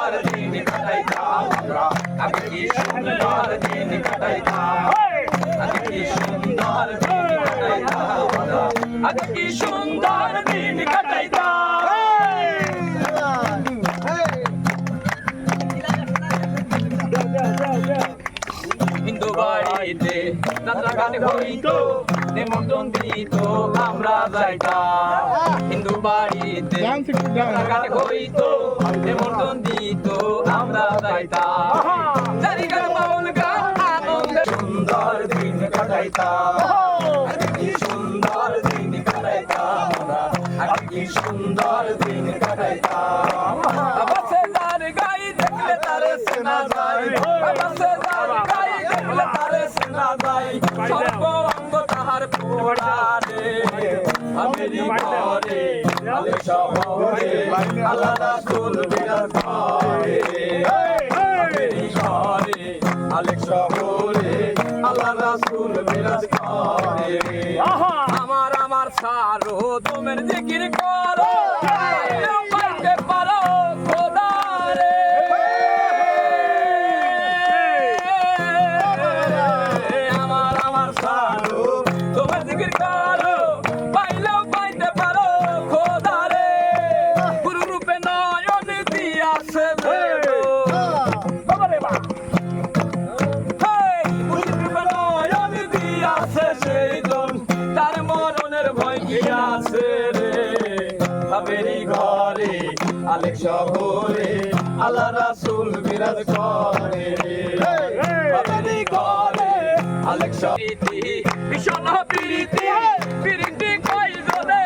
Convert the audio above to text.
সুন্দর দিন কাটাইতাম আমরা আগে কি সুন্দর দিন কাটাইতাম আগে কি সুন্দর দিন কাটাইতাম আমরা আগে কি সুন্দর দিন কাটাইতাম হিন্দু বাড়িতে যাত্রা গান হইতো নেমন্তণ দিত আমরা যাইতাম হিন্দু বাড়িতে যাত্রা গান হইতো নেমন্তণ দিত আমরা যাইতাম জারি গান বাউল গান আনন্দে সুন্দর দিন কাটাইতাম কি সুন্দর দিন কাটাইতাম আমরা আগে কি সুন্দর দিন কাটাইতাম বাসে যার গাই দেখলে তারে সেনা যায় বাসে যার গাই দেখলে তারে সেনা যায় সর্ব অঙ্গ তাহার পোড়ারে আমেরি ঘরে আলে শহরে আল্লাহ রাসূল বিরাজ করে আমেরি ঘরে আলে শহরে আল্লাহ রাসূল বিরাজ করে আমার আমার সারো তোমের জিকির করো পাইতে পারো খোদারে আমার আমার সারো তোমের জিকির করো পাইলেও পাইতে পারো খোদারে গুরু রূপে নয়ন দিয়াছে বেদো বাবারে বা সেই জন তার মরণের ভয় কি আছে রে বাবেরি ঘরে আলেক শহরে আল্লাহ রাসূল বিরাজ করে বাবেরি ঘরে আলেক শহরে ভীষণ প্রীতি প্রীতি কই জোরে